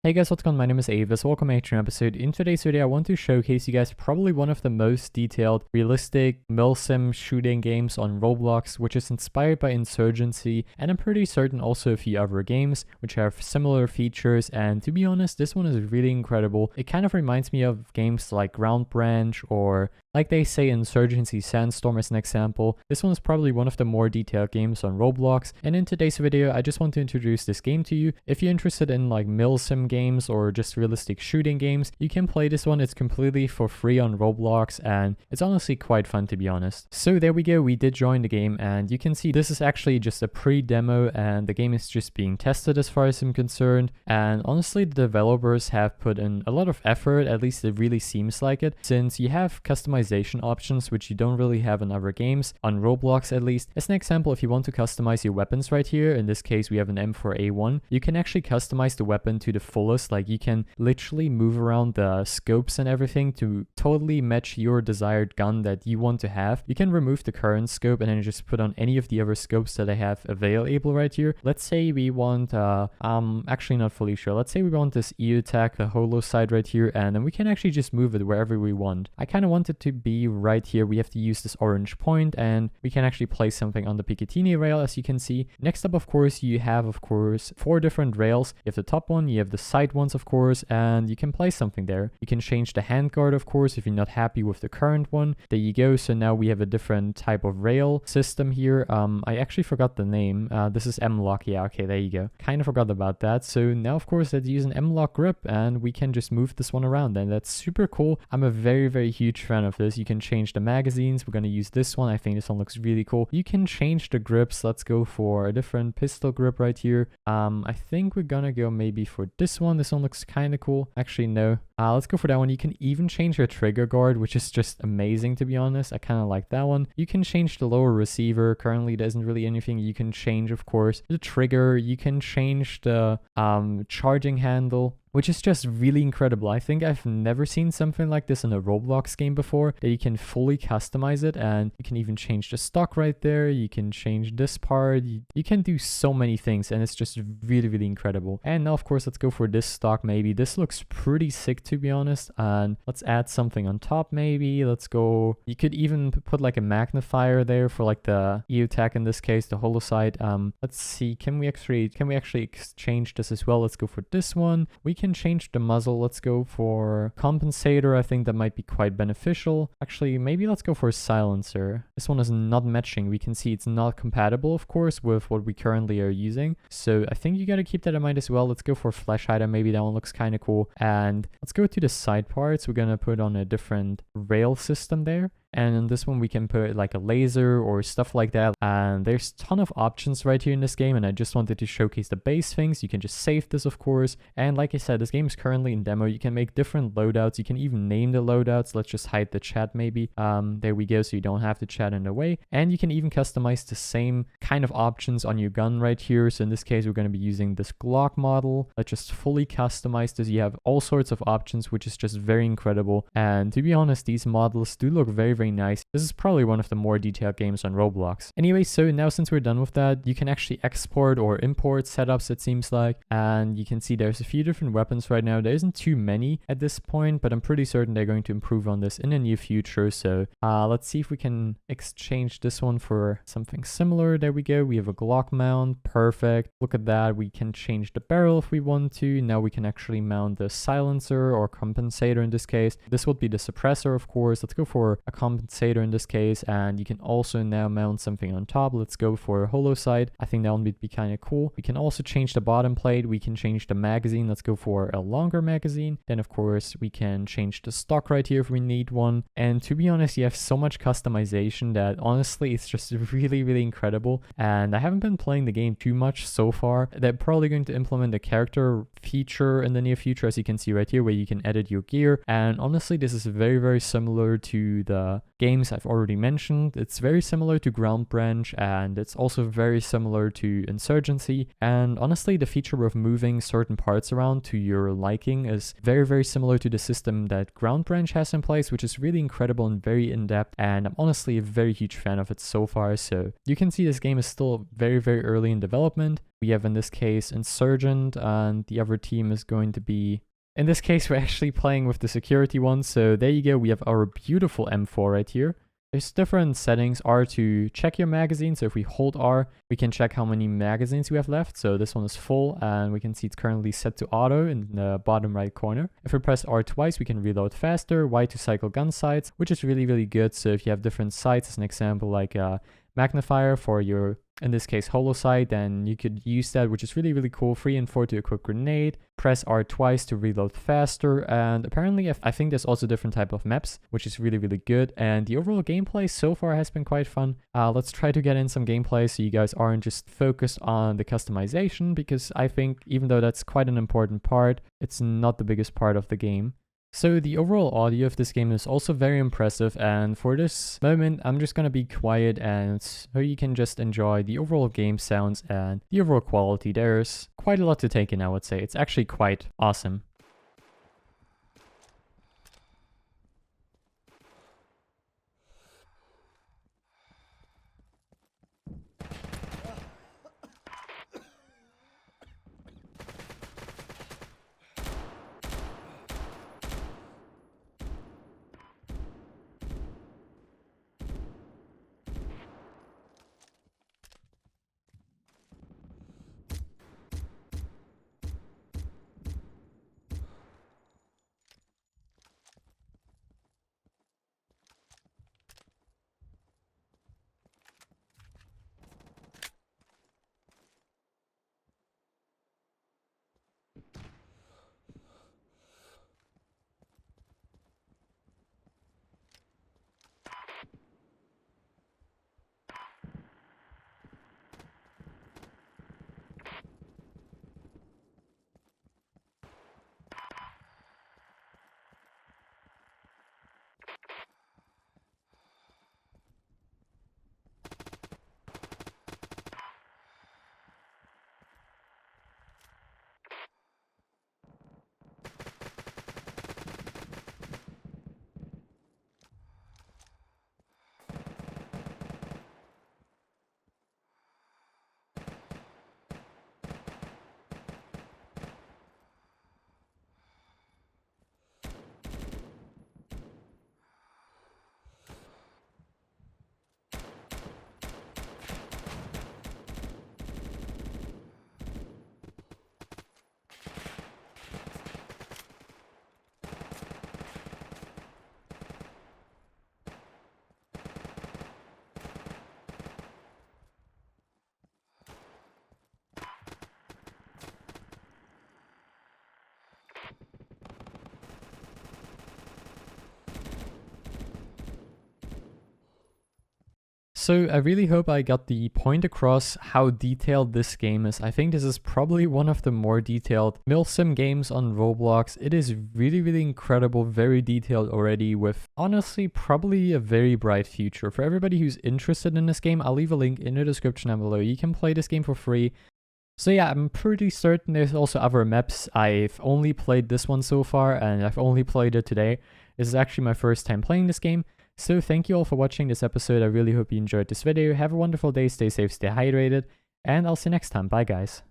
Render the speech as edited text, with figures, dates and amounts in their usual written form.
Hey guys, what's going on? My name is Avisk. Welcome back to an episode. In today's video, I want to showcase you guys probably one of the most detailed, realistic milsim shooting games on Roblox, which is inspired by Insurgency, and I'm pretty certain also a few other games which have similar features. And to be honest, this one is really incredible. It kind of reminds me of games like Ground Branch, or like they say Insurgency Sandstorm as an example. This one is probably one of the more detailed games on Roblox. And in today's video, I just want to introduce this game to you. If you're interested in like milsim games or just realistic shooting games, you can play this one. It's completely for free on Roblox and it's honestly quite fun, to be honest. So there we go, we did join the game, and you can see this is actually just a pre-demo and the game is just being tested as far as I'm concerned. And honestly, the developers have put in a lot of effort, at least it really seems like it, since you have customization options which you don't really have in other games, on Roblox at least. As an example, if you want to customize your weapons right here, in this case we have an M4A1, you can actually customize the weapon to the fullest. Like you can literally move around the scopes and everything to totally match your desired gun that you want to have. You can remove the current scope and then just put on any of the other scopes that I have available right here. Let's say we want actually not fully sure, let's say we want this E-attack, the holo side right here, and then we can actually just move it wherever we want. I kind of want it to be right here. We have to use this orange point and we can actually place something on the Picatinny rail, as you can see. Next up, of course, you have of course 4 different rails. You have the top one, you have the side ones of course, and you can place something there. You can change the handguard of course if you're not happy with the current one. There you go. So now we have a different type of rail system here. I actually forgot the name. This is M-lock. Yeah, okay, there you go. Kind of forgot about that. So now of course let's use an M-lock grip and we can just move this one around, and that's super cool. I'm a very huge fan of this. You can change the magazines. We're going to use this one. I think this one looks really cool. You can change the grips. Let's go for a different pistol grip right here. I think we're gonna go maybe for this one. This one looks kind of cool. Actually, no. Let's go for that one. You can even change your trigger guard, which is just amazing, to be honest. I kind of like that one. You can change the lower receiver. Currently, there isn't really anything you can change, of course. The trigger, you can change the charging handle, which is just really incredible. I think I've never seen something like this in a Roblox game before, that you can fully customize it, and you can even change the stock right there. You can change this part. You can do so many things, and it's just really incredible. And now, of course, let's go for this stock maybe. This looks pretty sick, to be honest, and let's add something on top maybe. Let's go, you could even put like a magnifier there for like the E-attack, in this case, the holo side. Let's see, can we actually exchange this as well? Let's go for this one. We can change the muzzle. Let's go for compensator. I think that might be quite beneficial. Actually, maybe let's go for a silencer. This one is not matching. We can see it's not compatible, of course, with what we currently are using. So I think you got to keep that in mind as well. Let's go for flash item. Maybe that one looks kind of cool. And let's go to the side parts. We're going to put on a different rail system there. And in this one we can put like a laser or stuff like that, and there's a ton of options right here in this game, and I just wanted to showcase the base things. You can just save this, of course, and like I said, this game is currently in demo. You can make different loadouts. You can even name the loadouts. Let's just hide the chat maybe. There we go, so you don't have to chat in the way. And you can even customize the same kind of options on your gun right here. So in this case we're going to be using this Glock model. Let's just fully customize this. You have all sorts of options, which is just very incredible, and to be honest, these models do look very nice. This is probably one of the more detailed games on Roblox. Anyway, so now since we're done with that, you can actually export or import setups, it seems like, and you can see there's a few different weapons right now. There isn't too many at this point, but I'm pretty certain they're going to improve on this in the near future. So let's see if we can exchange this one for something similar. There we go. We have a Glock mount. Perfect. Look at that. We can change the barrel if we want to. Now we can actually mount the silencer or compensator in this case. This would be the suppressor, of course. Let's go for a compensator in this case, and you can also now mount something on top. Let's go for a holo side. I think that one would be kind of cool. We can also change the bottom plate. We can change the magazine. Let's go for a longer magazine. Then of course we can change the stock right here if we need one. And to be honest, you have so much customization that honestly it's just really incredible. And I haven't been playing the game too much so far. They're probably going to implement a character feature in the near future, as you can see right here, where you can edit your gear. And honestly, this is very similar to the the games I've already mentioned. It's very similar to Ground Branch, and it's also very similar to Insurgency. And honestly, the feature of moving certain parts around to your liking is very, very similar to the system that Ground Branch has in place, which is really incredible and very in-depth. And I'm honestly a very huge fan of it so far. So you can see this game is still very, very early in development. We have in this case Insurgent, and the other team is going to be... In this case, we're actually playing with the security one. So there you go. We have our beautiful M4 right here. There's different settings. R to check your magazine. So if we hold R, we can check how many magazines we have left. So this one is full, and we can see it's currently set to auto in the bottom right corner. If we press R twice, we can reload faster. Y to cycle gun sights, which is really, really good. So if you have different sights, as an example, like a magnifier for your, in this case, holo sight, then you could use that, which is really, really cool. 3 and 4 to equip grenade. Press R twice to reload faster. And apparently, I think there's also different type of maps, which is really, really good. And the overall gameplay so far has been quite fun. Let's try to get in some gameplay so you guys aren't just focused on the customization, because I think even though that's quite an important part, it's not the biggest part of the game. So the overall audio of this game is also very impressive, and for this moment I'm just gonna be quiet and so you can just enjoy the overall game sounds and the overall quality. There's quite a lot to take in, I would say. It's actually quite awesome. So I really hope I got the point across how detailed this game is. I think this is probably one of the more detailed milsim games on Roblox. It is really, really incredible, very detailed already, with honestly probably a very bright future. For everybody who's interested in this game, I'll leave a link in the description down below. You can play this game for free. So yeah, I'm pretty certain there's also other maps. I've only played this one so far, and I've only played it today. This is actually my first time playing this game. So thank you all for watching this episode. I really hope you enjoyed this video. Have a wonderful day, stay safe, stay hydrated, and I'll see you next time. Bye guys.